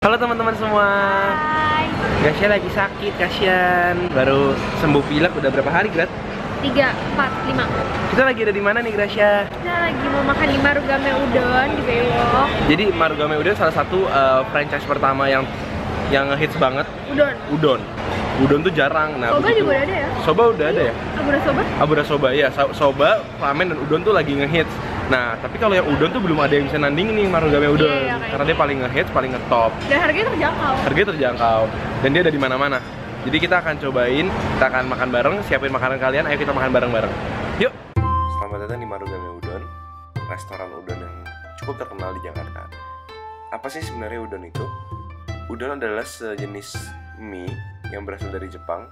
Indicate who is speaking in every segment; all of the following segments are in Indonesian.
Speaker 1: Halo teman-teman semua.
Speaker 2: Hai.
Speaker 1: Gracia lagi sakit, kasihan. Baru sembuh pilek udah berapa hari, Grat?
Speaker 2: 3, 4, 5.
Speaker 1: Kita lagi ada di mana nih, Gracia?
Speaker 2: Kita lagi mau makan di Marugame Udon di Bewok.
Speaker 1: Jadi Marugame Udon salah satu franchise pertama yang ngehits banget. Udon tuh jarang. Nah,
Speaker 2: Soba juga udah ada ya?
Speaker 1: Soba udah ada ya?
Speaker 2: Abura Soba?
Speaker 1: Abura Soba, iya. Soba, ramen, dan udon tuh lagi ngehits. Nah, tapi kalau yang udon tuh belum ada yang bisa nanding nih Marugame Udon.
Speaker 2: Iya,
Speaker 1: karena dia paling ngehits, paling ngetop.
Speaker 2: Dan harganya terjangkau.
Speaker 1: Harganya terjangkau. Dan dia ada di mana-mana. Jadi kita akan cobain, kita akan makan bareng, siapin makanan kalian, ayo kita makan bareng-bareng. Yuk! Selamat datang di Marugame Udon, restoran udon yang cukup terkenal di Jakarta. Apa sih sebenarnya udon itu? Udon adalah sejenis mie yang berasal dari Jepang,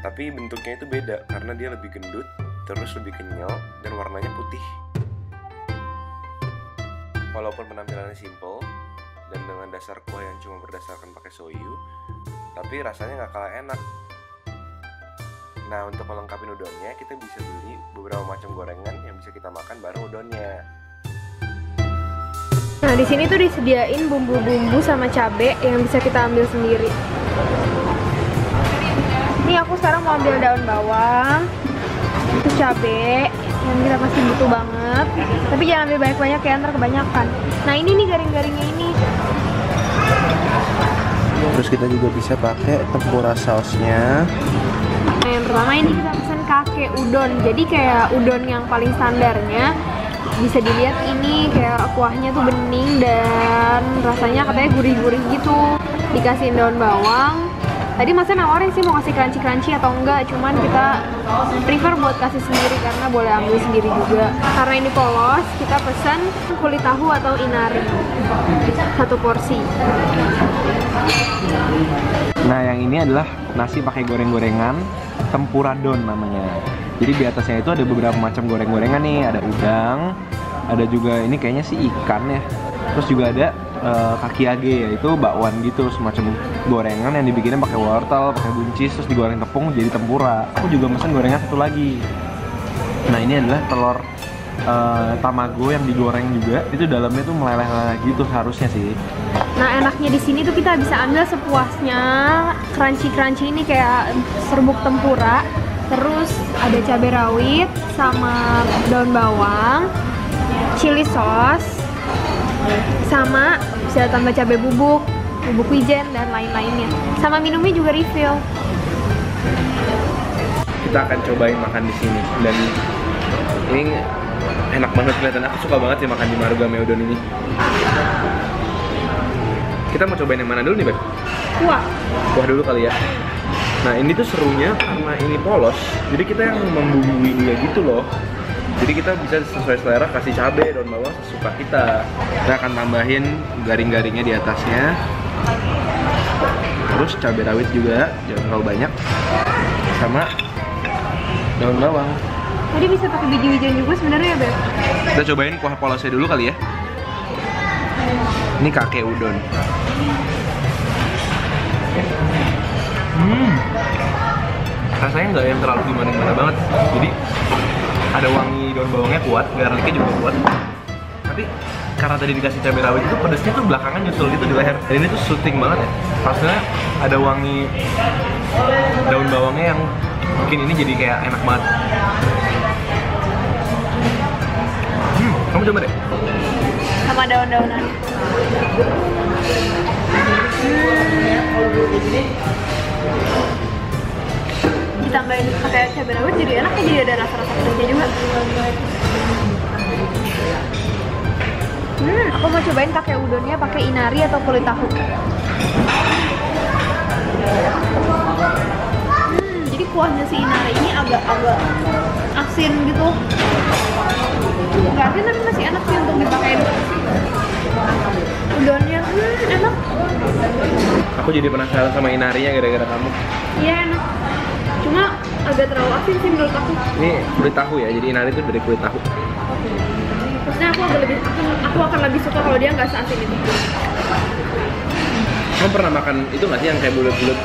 Speaker 1: tapi bentuknya itu beda karena dia lebih gendut, terus lebih kenyal, dan warnanya putih. Walaupun penampilannya simple dan dengan dasar kuah yang cuma berdasarkan pakai soyu, tapi rasanya nggak kalah enak. Nah, untuk melengkapi udonnya, kita bisa beli beberapa macam gorengan yang bisa kita makan bareng udonnya.
Speaker 2: Nah, di sini tuh disediain bumbu-bumbu sama cabe yang bisa kita ambil sendiri. Ini aku sekarang mau ambil daun bawang, itu cabe yang kita masih butuh banget. Tapi jangan ambil banyak-banyak ya, ntar kebanyakan. Nah, ini nih garing-garingnya ini.
Speaker 1: Terus kita juga bisa pakai tempura sausnya.
Speaker 2: Nah, yang pertama ini kita pesan kake udon. Jadi kayak udon yang paling standarnya. Bisa dilihat ini kayak kuahnya tuh bening dan rasanya katanya gurih-gurih gitu. Dikasihin daun bawang. Tadi masnya nawarin sih mau kasih crunchy-crunchy atau enggak, cuman kita prefer buat kasih sendiri karena boleh ambil sendiri juga. Karena ini polos, kita pesan kulit tahu atau inari 1 porsi.
Speaker 1: Nah, yang ini adalah nasi pakai goreng-gorengan, tempura don namanya. Jadi di atasnya itu ada beberapa macam goreng-gorengan nih, ada udang, ada juga ini kayaknya sih ikan ya. Terus juga ada kakiage, yaitu bakwan gitu, semacam gorengan yang dibikinnya pakai wortel, pakai buncis, terus digoreng tepung jadi tempura. Aku juga pesan gorengan satu lagi. Nah, ini adalah telur tamago yang digoreng juga. Itu dalamnya tuh meleleh-leleh gitu harusnya sih.
Speaker 2: Nah, enaknya di sini tuh kita bisa ambil sepuasnya. Crunchy-crunchy ini kayak serbuk tempura. Terus ada cabai rawit sama daun bawang, chili sauce, sama bisa tambah cabai bubuk wijen dan lain-lainnya. Sama minumnya juga refill.
Speaker 1: Kita akan cobain makan di sini dan ini enak banget kelihatan. Aku suka banget sih makan di Marugame Udon ini. Kita mau cobain yang mana dulu nih, Beb? Kuah dulu kali ya. Nah, ini tuh serunya karena ini polos, jadi kita yang membumbui dia gitu loh. Jadi kita bisa sesuai selera kasih cabai, daun bawang sesuka kita. Kita akan tambahin garing-garingnya di atasnya. Terus cabai rawit juga, jangan terlalu banyak. Sama daun bawang.
Speaker 2: Tadi bisa pakai biji-bijian juga sebenarnya ya, Beb?
Speaker 1: Kita cobain kuah polosnya dulu kali ya. Ini kake udon. Rasanya nggak yang terlalu gimana-gimana banget. Jadi ada wangi daun bawangnya kuat, garlicnya juga kuat. Tapi karena tadi dikasih cabai rawit itu pedesnya tuh belakangan nyusul gitu di leher. Dan ini tuh syuting banget ya. Rasanya ada wangi daun bawangnya yang bikin ini jadi kayak enak banget. Kamu coba deh.
Speaker 2: Sama daun-daunan. Ditambahin pakai cabai rawit jadi enak ya, jadi ada rasa-rasa pedasnya juga. Aku mau cobain pakai udonnya pakai inari atau kulit tahu. Jadi kuahnya si inari ini agak-agak asin gitu. Nggak asin tapi masih enak sih untuk dipakai. Udonnya enak.
Speaker 1: Aku jadi penasaran sama inarinya gara-gara kamu.
Speaker 2: Iya, enak. Cuma agak terlalu asin sih menurut aku.
Speaker 1: Ini kulit tahu ya, jadi inari itu dari kulit tahu.
Speaker 2: Maksudnya aku akan lebih suka kalau dia nggak seasin itu.
Speaker 1: Kamu pernah makan itu nggak sih yang kayak bulat-bulat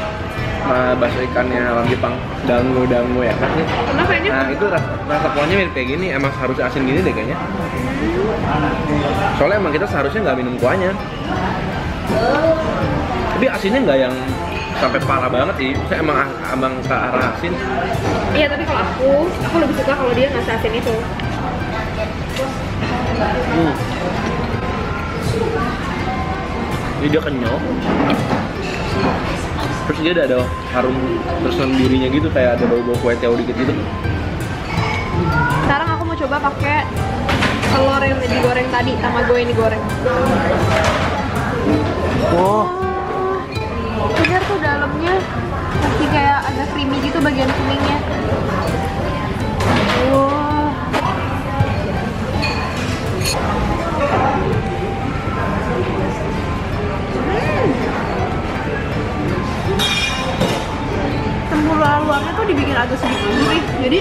Speaker 1: bakso ikannya orang Jepang, dango ya kan?
Speaker 2: Pernah kayaknya?
Speaker 1: Nah, itu rasa kuahnya mirip kayak gini, emang harusnya asin gini deh kayaknya. Soalnya emang kita seharusnya nggak minum kuahnya. Tapi asinnya nggak yang sampai parah banget sih. Saya emang ke arah asin.
Speaker 2: Iya, tapi kalau aku lebih suka kalau dia nggak asin itu.
Speaker 1: Jadi dia kenyal. Terus dia ada harum tersendirinya gitu, kayak ada bau-bau kue tiaw dikit gitu.
Speaker 2: Sekarang aku mau coba pakai telur yang digoreng tadi, tamago yang digoreng.
Speaker 1: Oh,
Speaker 2: Bener tuh dalamnya masih kayak agak creamy gitu bagian kuningnya. Wah. Tempura luarnya tuh dibikin agak sedikit gurih. Jadi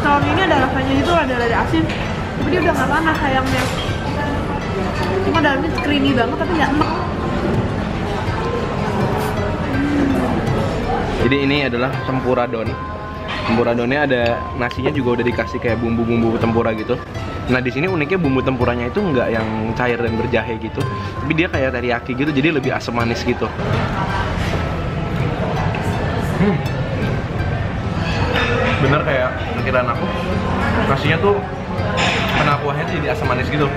Speaker 2: telur ini ada rasanya gitu, ada asin. Tapi dia udah nggak panas sayangnya. Cuma dalamnya creamy banget tapi nggak enak.
Speaker 1: jadi ini adalah tempura don. Tempura donnya ada nasinya juga udah dikasih kayak bumbu-bumbu tempura gitu. Nah di sini uniknya bumbu tempuranya itu nggak yang cair dan berjahe gitu, tapi dia kayak teriyaki gitu, jadi lebih asam manis gitu. Bener kayak perkiraan aku, nasinya tuh kena kuahnya tuh jadi asam manis gitu.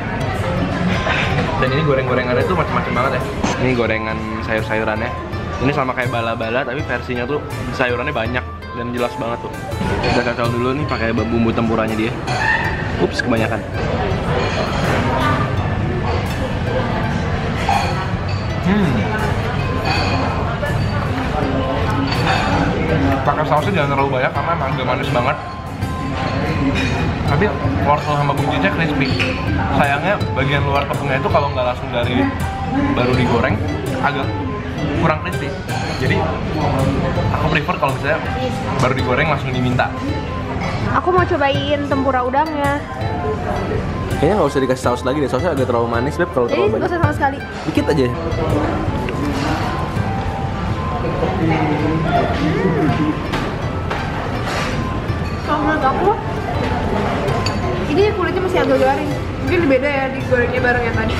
Speaker 1: Dan ini goreng-gorengannya tuh macam-macam banget ya. Ini gorengan sayur-sayurannya. Ini sama kayak bala-bala tapi versinya tuh sayurannya banyak dan jelas banget tuh. Kita cocol dulu nih pakai bumbu tempuranya dia. Ups, kebanyakan. Pakai sausnya jangan terlalu banyak karena emang agak manis banget. Tapi wortel sama buncinya crispy. Sayangnya bagian luar tepungnya itu kalau nggak langsung dari baru digoreng agak kurang crispy. Jadi aku prefer kalau misalnya baru digoreng langsung diminta.
Speaker 2: Aku mau cobain tempura udangnya.
Speaker 1: Kayaknya nggak usah dikasih saus lagi deh, sausnya agak terlalu manis Beb kalau
Speaker 2: Jadi
Speaker 1: terlalu
Speaker 2: nggak
Speaker 1: banyak.
Speaker 2: usah sama sekali.
Speaker 1: Dikit aja.
Speaker 2: Kalau menurut aku, ini kulitnya masih agak garing. Mungkin beda ya digorengnya bareng yang tadi.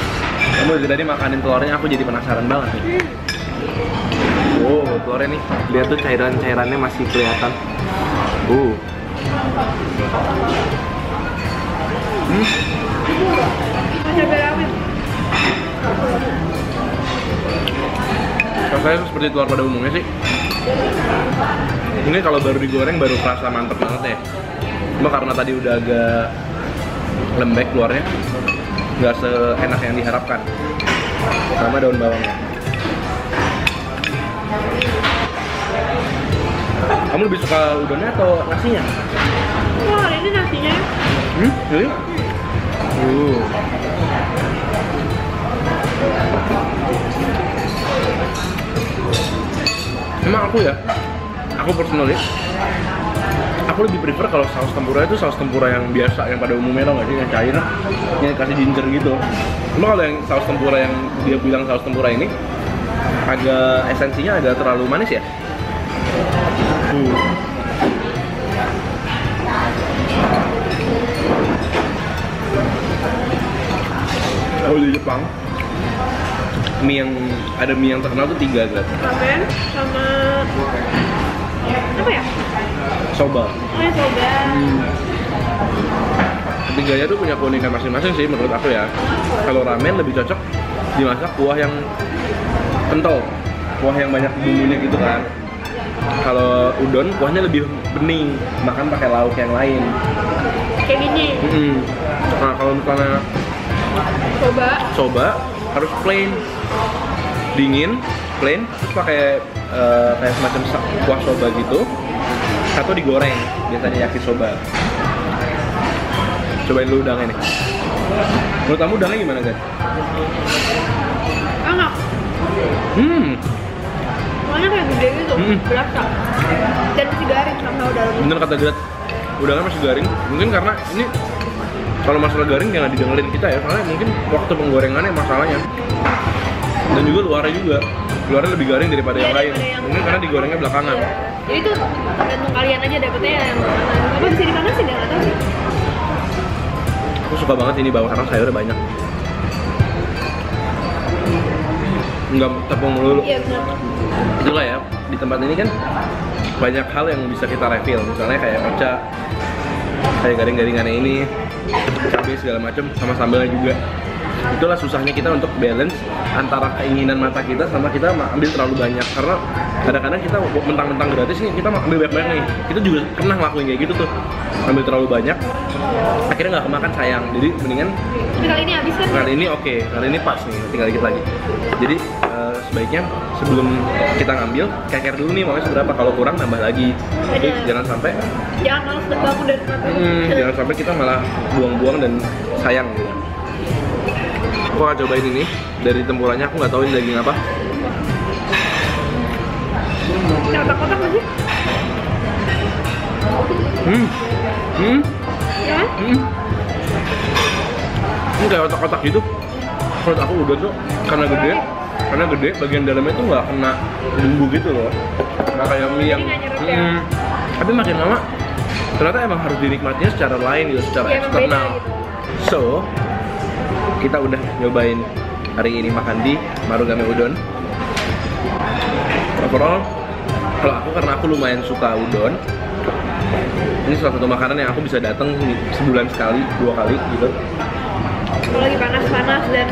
Speaker 1: Kamu dari tadi makanin telurnya, aku jadi penasaran banget nih. Oh, telurnya nih, lihat tuh cairan-cairannya masih kelihatan.
Speaker 2: Cabai rawit.
Speaker 1: Rasanya seperti telur pada umumnya sih. Ini kalau baru digoreng baru kerasa mantep banget ya. Cuma karena tadi udah agak lembek luarnya, nggak seenak yang diharapkan. Sama daun bawangnya. Kamu lebih suka udonnya atau nasinya?
Speaker 2: Wah, ini nasinya.
Speaker 1: Really? Emang aku personally, aku lebih prefer kalau saus tempura itu saus tempura yang biasa, yang pada umumnya tau gak sih, yang cair, yang dikasih ginger gitu. Cuma kalau yang saus tempura yang dia bilang saus tempura ini, agak esensinya agak terlalu manis ya. Kalau di Jepang, mie yang terkenal tuh 3 kan.
Speaker 2: Ramen sama apa ya?
Speaker 1: Soba.
Speaker 2: Soba.
Speaker 1: Ketiganya tuh punya keunikan masing-masing sih menurut aku ya. Kalau ramen lebih cocok dimasak kuah yang kental, kuah yang banyak bumbunya gitu kan. Kalau udon kuahnya lebih bening, makan pakai lauk yang lain.
Speaker 2: Kayak gini.
Speaker 1: Nah kalau misalnya soba harus plain, dingin, plain, terus pakai kayak semacam kuah soba gitu, atau digoreng, biasanya yakisoba. Cobain dulu udangnya nih. Menurut kamu udangnya gimana guys?
Speaker 2: Enak. Soalnya kayak gede gitu, berasa. Dan masih garing sama dalamnya.
Speaker 1: Bener kata Gret, udangnya masih garing. Mungkin karena ini kalau masalah garing jangan didengerin kita ya, soalnya mungkin waktu penggorengannya masalahnya. Dan juga luarnya lebih garing daripada yang lain. Mungkin karena digorengnya belakangan.
Speaker 2: Iya. Jadi itu tergantung kalian aja dapetnya yang mana. Apa bisa dipanasin ya, nggak tahu sih.
Speaker 1: Aku suka banget ini bawang karena sayurnya banyak.
Speaker 3: nggak tepung melulu.
Speaker 2: Iya benar.
Speaker 3: Itulah ya, di tempat ini kan banyak hal yang bisa kita refill. Misalnya kayak oca, kayak garing-garingannya ini, cabai segala macam, sama sambalnya juga. Itulah susahnya kita untuk balance antara keinginan mata kita sama kita ambil terlalu banyak. Karena kadang-kadang kita mentang-mentang gratis nih, kita ambil banyak-banyak nih. Kita juga pernah ngelakuin kayak gitu tuh, ambil terlalu banyak, akhirnya nggak kemakan, sayang. Jadi mendingan
Speaker 2: Tapi kali ini habis kan?
Speaker 3: kali ini oke, kali ini pas nih, tinggal dikit lagi. Jadi sebaiknya sebelum kita ngambil, keker dulu nih maunya seberapa, kalau kurang nambah lagi. Jadi jangan sampai
Speaker 2: Jangan males bangun dari tempat
Speaker 3: jangan sampai kita malah buang-buang dan sayang gitu. Aku akan cobain ini dari tempuranya, aku nggak tahu ini daging apa.
Speaker 2: Ini otak-otak lagi? Ya kan?
Speaker 3: Ini kayak otak-otak gitu. Menurut aku udon tuh karena gede, bagian dalamnya tuh nggak kena bumbu gitu loh. Nggak kayak mie yang.
Speaker 2: Jadi nggak nyerut ya?
Speaker 3: Tapi makin lama ternyata emang harus dinikmatinya secara lain gitu, secara
Speaker 2: Iya, emang beda
Speaker 3: eksternal.
Speaker 2: gitu.
Speaker 3: So, kita udah nyobain hari ini makan di Marugame Udon. Overall, kalau aku karena aku lumayan suka udon, ini salah satu makanan yang aku bisa datang sebulan sekali, 2 kali gitu.
Speaker 2: Kalau lagi panas-panas dan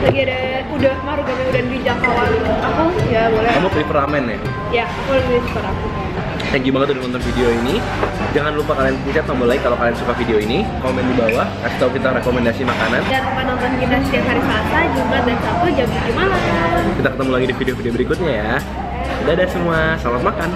Speaker 2: lagi ada udah Marugame Udon di jangkauan aku, ya boleh.
Speaker 3: Kamu prefer ramen ya?
Speaker 2: Ya, aku lebih suka aku.
Speaker 3: Thank you banget udah nonton video ini. Jangan lupa kalian pencet tombol like kalau kalian suka video ini. Komen di bawah, kasih tahu kita rekomendasi makanan.
Speaker 2: Jangan lupa nonton kita setiap hari Selasa, Jumat, dan Sabtu jam 7 malam.
Speaker 3: Kita ketemu lagi di video-video berikutnya ya. Dadah semua, selamat makan.